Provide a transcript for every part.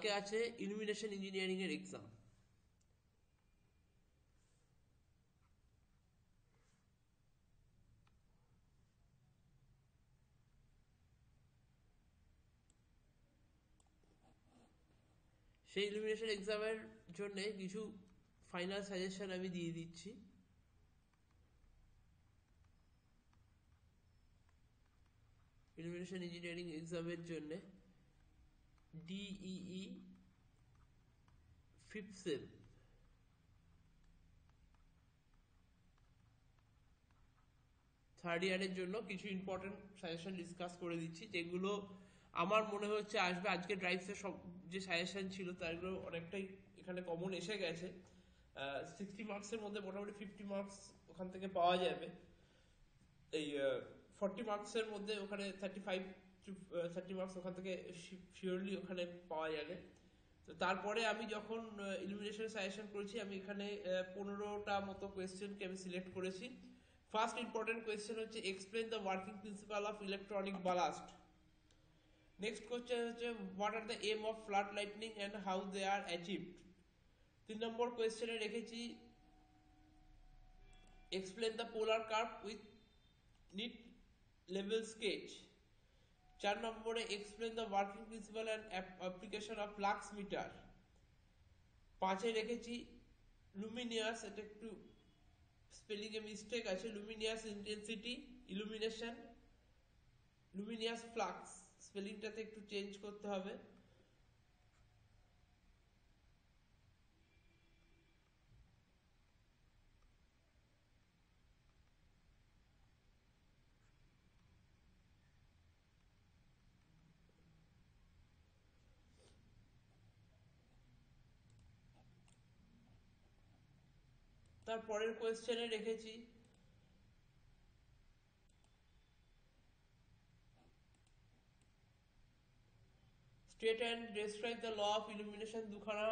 কালকে আছে illumination engineering এর এক্সাম। সেই ইলুমিনেশন এক্সামের জন্য কিছু ফাইনাল সাজেশন আমি দিয়ে দিচ্ছি। ইলুমিনেশন ইঞ্জিনিয়ারিং এক্সামের জন্য ডিইই ফিফথ সেম থার্ড ইয়ারের জন্য কিছু ইম্পর্টেন্ট সাজেশন ডিসকাস করে দিচ্ছি, যেগুলো আমার মনে হচ্ছে আসবে। আজকে ড্রাইভসের সব যে সাজেশন ছিল তারগুলো অনেকটাই এখানে কমন এসে গেছে। 60 মার্কসের মধ্যে মোটামুটি 50 মার্কস ওখান থেকে পাওয়া যাবে। এই 40 মার্কসের মধ্যে ওখানে 30 মার্কস ওখান থেকে শিওরলি ওখানে পাওয়া যাবে। তো তারপরে আমি যখন ইলুমিনেশন সাজেশন করেছি, আমি এখানে 15টা মতো কোয়েশ্চেনকে আমি সিলেক্ট করেছি। ফার্স্ট ইম্পর্টেন্ট কোয়েশ্চেন হচ্ছে explain the working principle of electronic ballast. Next question হচ্ছে what are the aim of flood lightning and how they are achieved. 3 number কোয়েশ্চেনে রেখেছি explain the polar curve with neat level sketch. 4 নম্বরে explain the working principle and application of flux meter. 5-এ রেখেছি luminous, এটা একটু spelling এ mistake আছে, luminous intensity illumination, luminous flux স্পেলিংটাতে একটু চেঞ্জ করতে হবে। তারপরের কোয়েশ্চেনে রেখেছি state and describe the law of illumination. দুখানা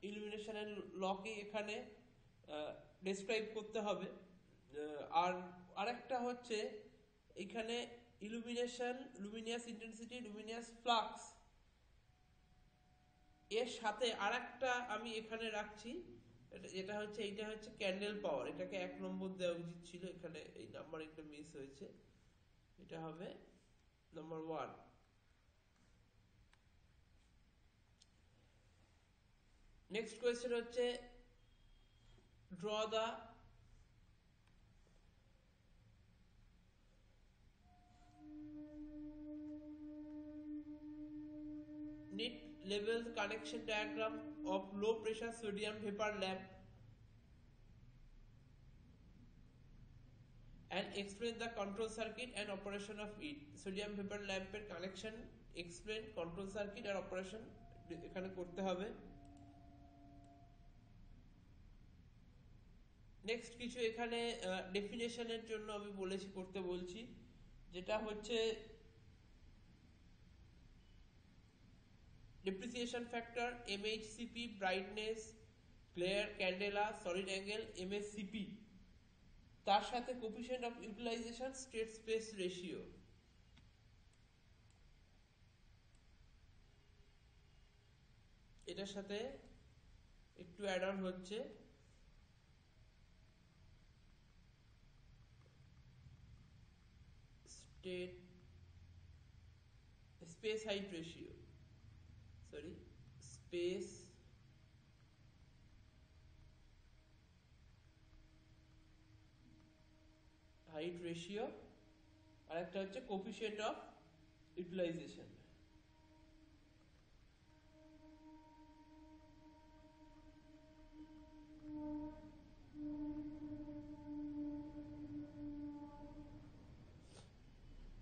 ইলুমিনেশনের লকে এখানে ডেসক্রাইব করতে হবে। আর আরেকটা হচ্ছে এখানে illumination, luminous intensity, luminous flux, এর সাথে আরেকটা আমি এখানে রাখছি, এটা হচ্ছে এইটা হচ্ছে ক্যান্ডেল পাওয়ার। এটাকে 1 নম্বর দেওয়া উচিত ছিল, এখানে এই নাম্বারিংটা মিস হয়েছে, এটা হবে নাম্বার 1। নেক্সট কোয়েশ্চেন হচ্ছে draw the neat level connection diagram of low pressure sodium vapor lamp and explain the control circuit and operation of it. sodium vapor lamp এর কানেকশন, explain, control circuit আর operation এখানে করতে হবে। Next কিছু এখানে ডেফিনেশনের জন্য আমি বলেছি, করতে বলছি, যেটা হচ্ছে depreciation factor, MHCP, brightness, glare, candela, solid angle, MSCP, তার সাথে coefficient of utilization, state space ratio। এটার সাথে একটু অ্যাড অন হচ্ছে state space height ratio, sorry space height ratio, আর একটা হচ্ছে coefficient of utilisation.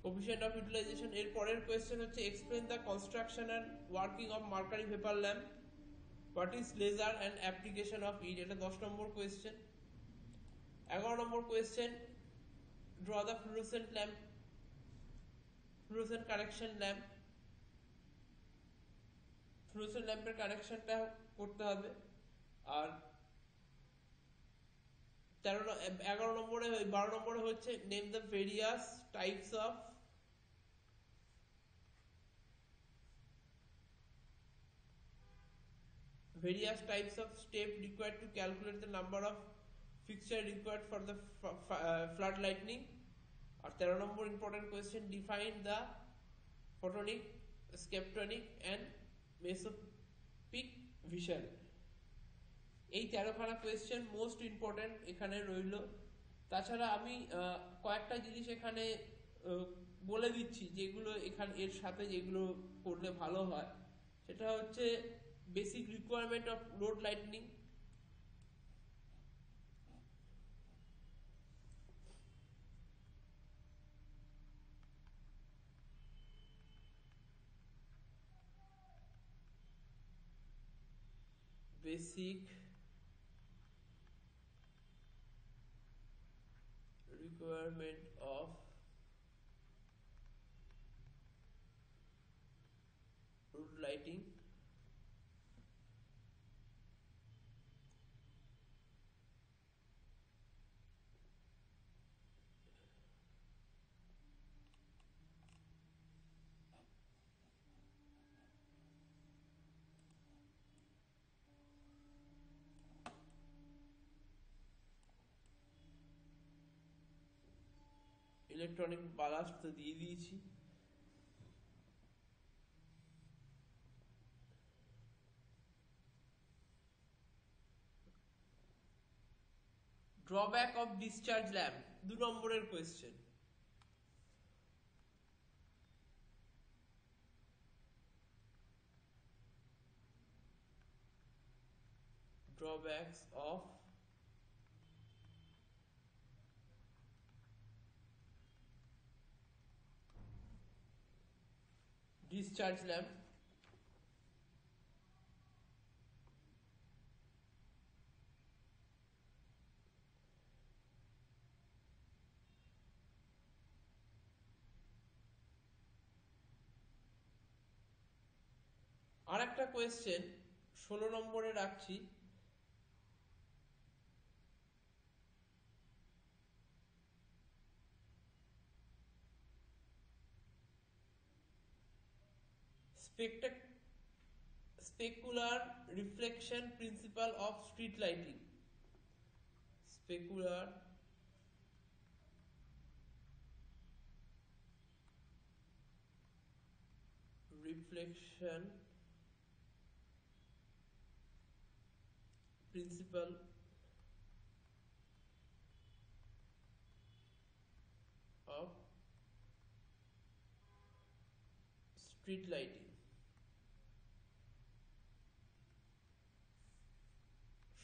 Coefficient of utilisation. এর পরের কোয়েশ্চেন হচ্ছে explain the construction and working of mercury vapour lamp, what is laser and application of it. এটা 10 number question. 11 number question draw the fluorescent lamp, fluorescent connection lamp, fluorescent ল্যাম্পের কানেকশনটা করতে হবে। আর 11 নম্বরে 12 নম্বরে হচ্ছে name the various types of various types of step required to calculate the number of fixture required for the flood lightning. আর 13 number important question, define the photonic, scotopic and mesopic vision. এই 13খানা question most important এখানে রইল। তাছাড়া আমি কয়েকটা জিনিস এখানে বলে দিচ্ছি যেগুলো এখানে এর সাথে যেগুলো করলে ভালো হয়, সেটা হচ্ছে basic requirement of road lightning, basic requirement of road lighting, electronic ballast তো দিয়ে দিয়েছি। ড্রব্যাক অফ ডিসচার্জ ল্যাম্প 2 নম্বরের question. drawbacks of discharge lamp। আর একটা কোয়েশ্চেন 16 নম্বরে রাখছি, specular reflection principle of street lighting। specular reflection principle of street lighting।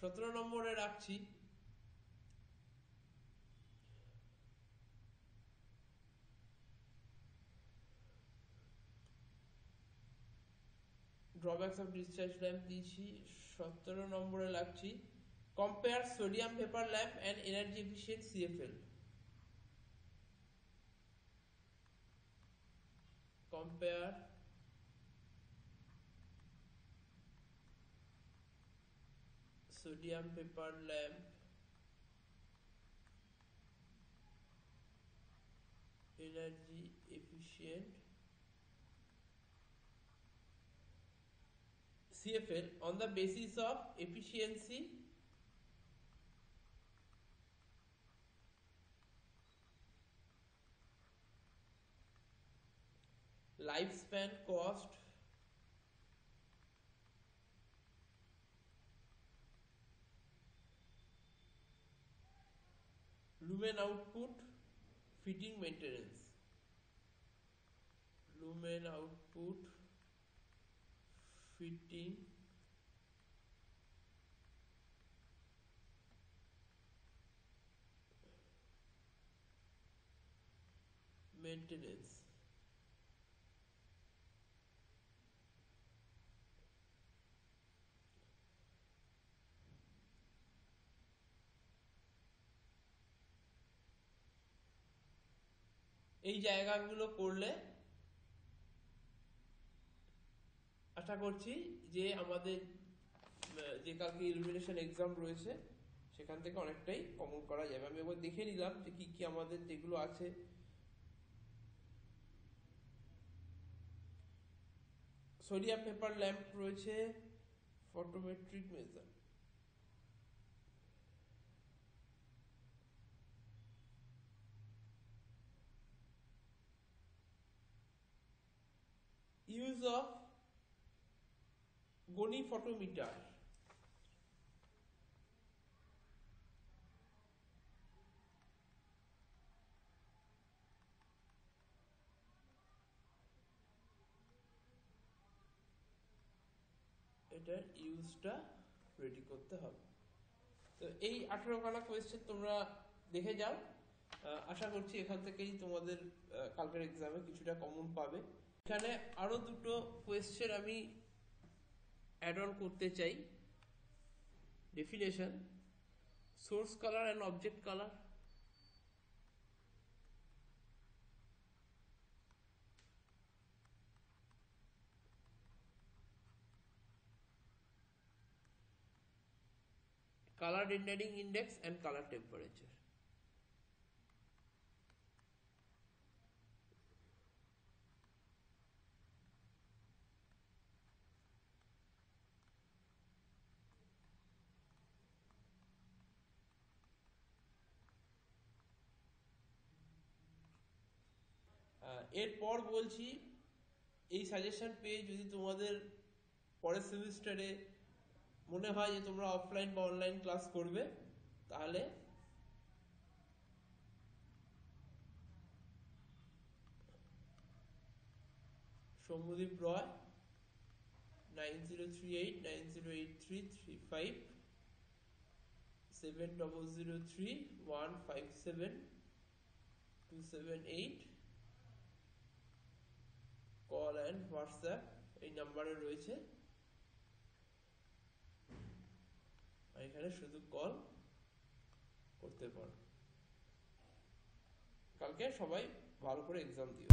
17 নম্বরে রাখছি drawbacks of discharge lamp দিয়েছি। 17 নম্বরে রাখছি compare sodium vapor lamp and energy efficient CFL। compare sodium vapor lamp energy efficient CFL on the basis of efficiency, lifespan, cost, lumen output, fitting maintenance। lumen output, fitting maintenance। এই জায়গাগুলো করলে আশা করছি যে আমাদের যে কালকে ইলুমিনেশন এক্সাম রয়েছে সেখান থেকে অনেকটাই কমন করা যাবে। আমি একবার দেখে নিলাম যে কি কি আমাদের যেগুলো আছে। সোডিয়াম পেপার ল্যাম্প রয়েছে, photometric measure. Use of goniphotometer. এটার ইউজটা রেডি করতে হবে। তো এই 18খানা কোয়েশ্চেন তোমরা দেখে যাও। আশা করছি এখান থেকেই তোমাদের কালকের এক্সামে কিছুটা কমন পাবে। এখানে আরো দুটো কোয়েশ্চেন আমি অ্যাড অন করতে চাই। Definition, source colour and object colour. Color rendering index and color temperature. এরপর বলছি, এই সাজেশন পেয়ে যদি তোমাদের পরের সেমিস্টারে মনে হয় যে তোমরা অফলাইন বা অনলাইন ক্লাস করবে, তাহলে সৌম্যদীপ রয় 9038908335 7003157278 কল অ্যান্ড হোয়াটসঅ্যাপ এই নাম্বারে রয়েছে। এখানে শুধু কল করতে পারো। কালকে সবাই ভালো করে এক্সাম দিও।